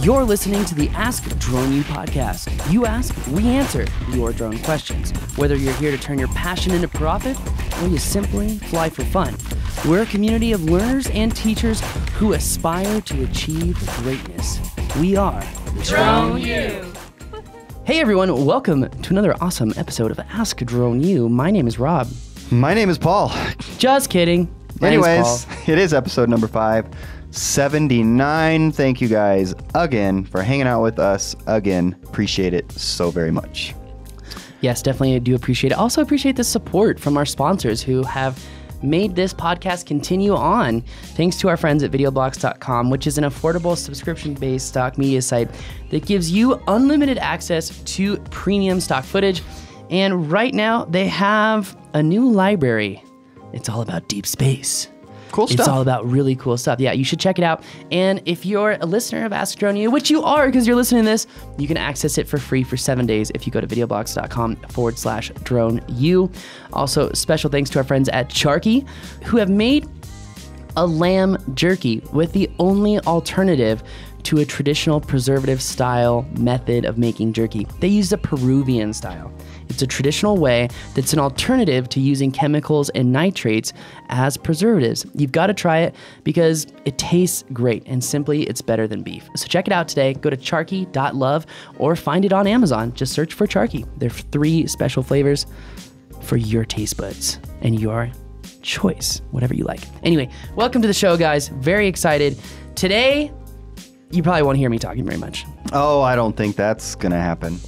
You're listening to the Ask Drone U podcast. You ask, we answer your drone questions. Whether you're here to turn your passion into profit or you simply fly for fun, we're a community of learners and teachers who aspire to achieve greatness. We are Drone U. Hey everyone, welcome to another awesome episode of Ask Drone U. My name is Rob. My name is Paul. Just kidding. Anyways, it is episode number 579. Thank you guys again for hanging out with us again. Appreciate it so very much. Yes, definitely do appreciate it. Also appreciate the support from our sponsors who have made this podcast continue on. Thanks to our friends at videoblocks.com, which is an affordable subscription-based stock media site that gives you unlimited access to premium stock footage. And right now they have a new library. It's all about deep space. Cool stuff. It's all about really cool stuff. Yeah, you should check it out. And if you're a listener of Ask Drone U, which you are because you're listening to this, you can access it for free for 7 days if you go to videoblocks.com/drone U. Also, special thanks to our friends at Charky, who have made a lamb jerky with the only alternative to a traditional preservative style method of making jerky. They use the Peruvian style. It's a traditional way that's an alternative to using chemicals and nitrates as preservatives. You've got to try it because it tastes great and simply it's better than beef. So check it out today. Go to charky.love or find it on Amazon. Just search for Charky. There are 3 special flavors for your taste buds and your choice, whatever you like. Anyway, welcome to the show, guys. Very excited. Today, you probably won't hear me talking very much. Oh, I don't think that's going to happen.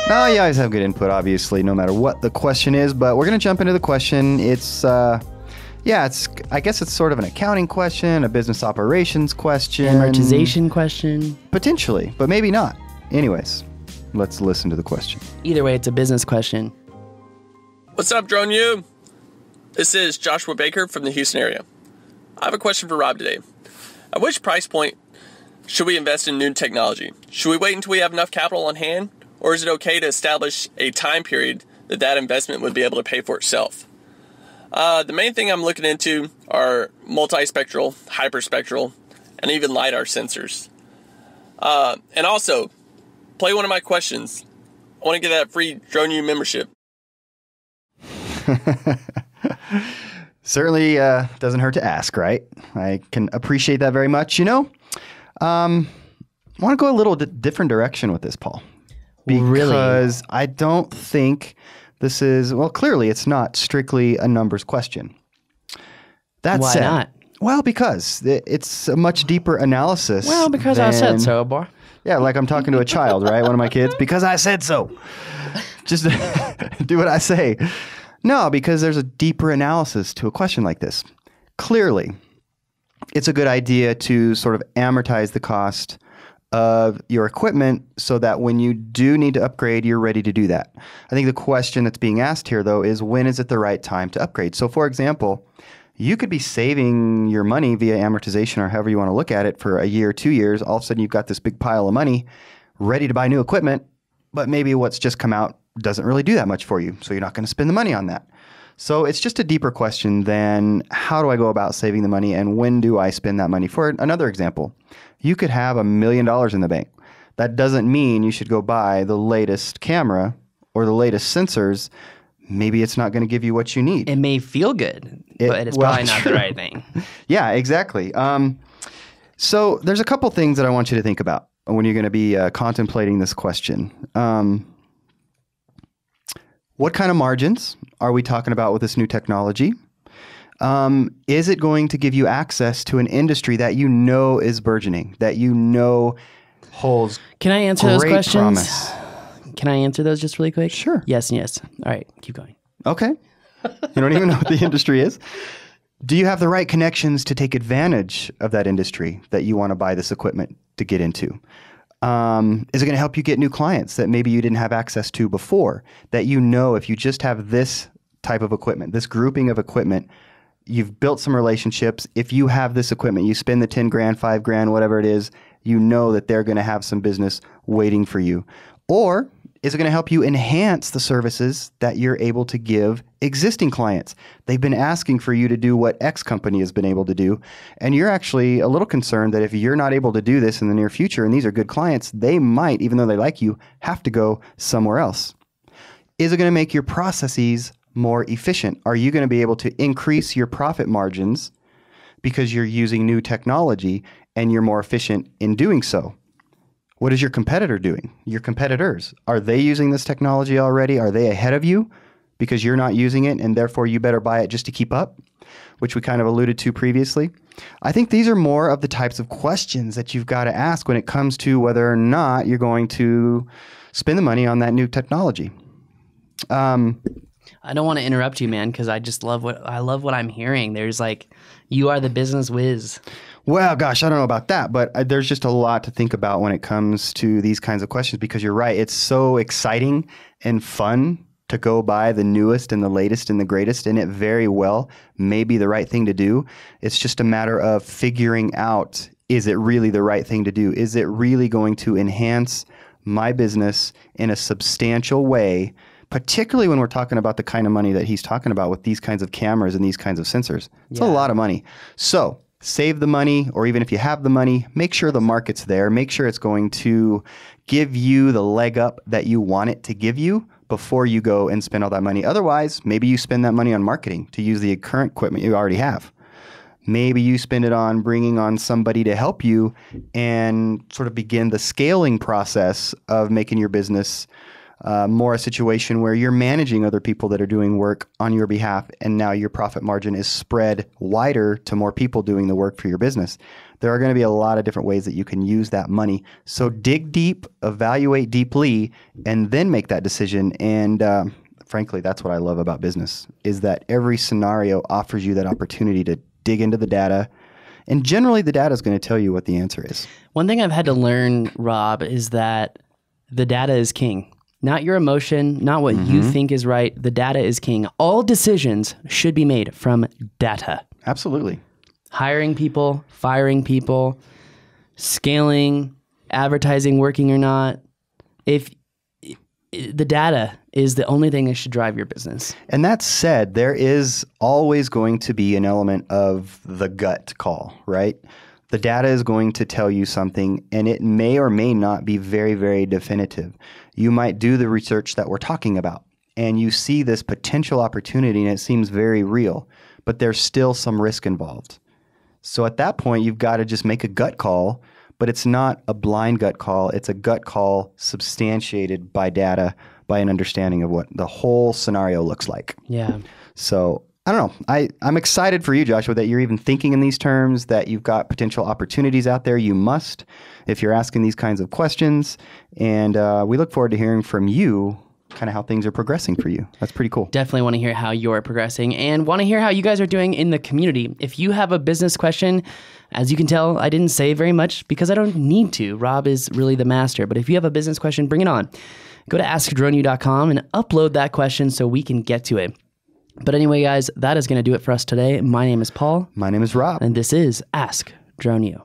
No, you guys have good input, obviously, no matter what the question is, but we're going to jump into the question. I guess it's sort of an accounting question, a business operations question. Amortization question. Potentially, but maybe not. Anyways, let's listen to the question. Either way, it's a business question. What's up, Drone U? This is Joshua Baker from the Houston area. I have a question for Rob today. At which price point should we invest in new technology? Should we wait until we have enough capital on hand? Or is it okay to establish a time period that investment would be able to pay for itself? The main thing I'm looking into are multispectral, hyperspectral, and even LiDAR sensors. And also, play one of my questions. I want to get that free Drone U membership. Certainly doesn't hurt to ask, right? I can appreciate that very much. I want to go a little different direction with this, Paul. Because I don't think this is, clearly it's not strictly a numbers question. That Why said, not? Well, because it's a much deeper analysis. Well, because I said so, boy. Yeah, like I'm talking to a child, right? One of my kids, because I said so. Just do what I say. No, because there's a deeper analysis to a question like this. Clearly, it's a good idea to sort of amortize the cost of your equipment so that when you do need to upgrade, you're ready to do that. I think the question that's being asked here, though, is when is it the right time to upgrade? So, for example, you could be saving your money via amortization or however you want to look at it for a year, 2 years. All of a sudden, you've got this big pile of money ready to buy new equipment, but maybe what's just come out doesn't really do that much for you, so you're not going to spend the money on that. So it's just a deeper question than how do I go about saving the money and when do I spend that money? For another example, you could have $1 million in the bank. That doesn't mean you should go buy the latest camera or the latest sensors. Maybe it's not going to give you what you need. It may feel good, but it's probably not the right thing. Yeah, exactly. So there's a couple things that I want you to think about when you're going to be contemplating this question. What kind of margins are we talking about with this new technology? Is it going to give you access to an industry that you know is burgeoning, that you know holds Can I answer those great questions? promise? Can I answer those just really quick? Sure. Yes and yes. All right, keep going. Okay. You don't even know what the industry is. Do you have the right connections to take advantage of that industry that you want to buy this equipment to get into? Is it going to help you get new clients that maybe you didn't have access to before, that you know if you just have this type of equipment, this grouping of equipment, you've built some relationships. If you have this equipment, you spend the 10 grand, 5 grand, whatever it is, you know that they're going to have some business waiting for you. Or Is it going to help you enhance the services that you're able to give existing clients? They've been asking for you to do what X company has been able to do, and you're actually a little concerned that if you're not able to do this in the near future, and these are good clients, they might, even though they like you, have to go somewhere else. Is it going to make your processes more efficient? Are you going to be able to increase your profit margins because you're using new technology and you're more efficient in doing so? What is your competitor doing? Your competitors, are they using this technology already? Are they ahead of you because you're not using it and therefore you better buy it just to keep up, which we kind of alluded to previously? I think these are more of the types of questions that you've got to ask when it comes to whether or not you're going to spend the money on that new technology. I don't want to interrupt you, man, because I just love what I'm hearing. There's like, you are the business whiz. Well, gosh, I don't know about that, but there's just a lot to think about when it comes to these kinds of questions, because you're right. It's so exciting and fun to go buy the newest and the latest and the greatest, and it very well may be the right thing to do. It's just a matter of figuring out, is it really the right thing to do? Is it really going to enhance my business in a substantial way, particularly when we're talking about the kind of money that he's talking about with these kinds of cameras and these kinds of sensors? It's a lot of money. So save the money, or even if you have the money, make sure the market's there. Make sure it's going to give you the leg up that you want it to give you before you go and spend all that money. Otherwise, maybe you spend that money on marketing to use the current equipment you already have. Maybe you spend it on bringing on somebody to help you and sort of begin the scaling process of making your business more a situation where you're managing other people that are doing work on your behalf, and now your profit margin is spread wider to more people doing the work for your business. There are going to be a lot of different ways that you can use that money. So dig deep, evaluate deeply, and then make that decision. And frankly, that's what I love about business, is that every scenario offers you that opportunity to dig into the data. And generally, the data is going to tell you what the answer is. One thing I've had to learn, Rob, is that the data is king. Not your emotion, not what you think is right. The data is king. All decisions should be made from data. Absolutely. Hiring people, firing people, scaling, advertising working or not. If the data is the only thing that should drive your business. And that said, there is always going to be an element of the gut call, right? The data is going to tell you something, and it may or may not be very, very definitive. You might do the research that we're talking about, and you see this potential opportunity, and it seems very real, but there's still some risk involved. So at that point, you've got to just make a gut call, but it's not a blind gut call. It's a gut call substantiated by data, by an understanding of what the whole scenario looks like. Yeah. So I don't know. I'm excited for you, Joshua, that you're even thinking in these terms, that you've got potential opportunities out there. You must, if you're asking these kinds of questions. And we look forward to hearing from you kind of how things are progressing for you. That's pretty cool. Definitely want to hear how you're progressing and want to hear how you guys are doing in the community. If you have a business question, as you can tell, I didn't say very much because I don't need to. Rob is really the master. But if you have a business question, bring it on. Go to askdroneyou.com and upload that question so we can get to it. But anyway, guys, that is going to do it for us today. My name is Paul. My name is Rob. And this is Ask Drone U.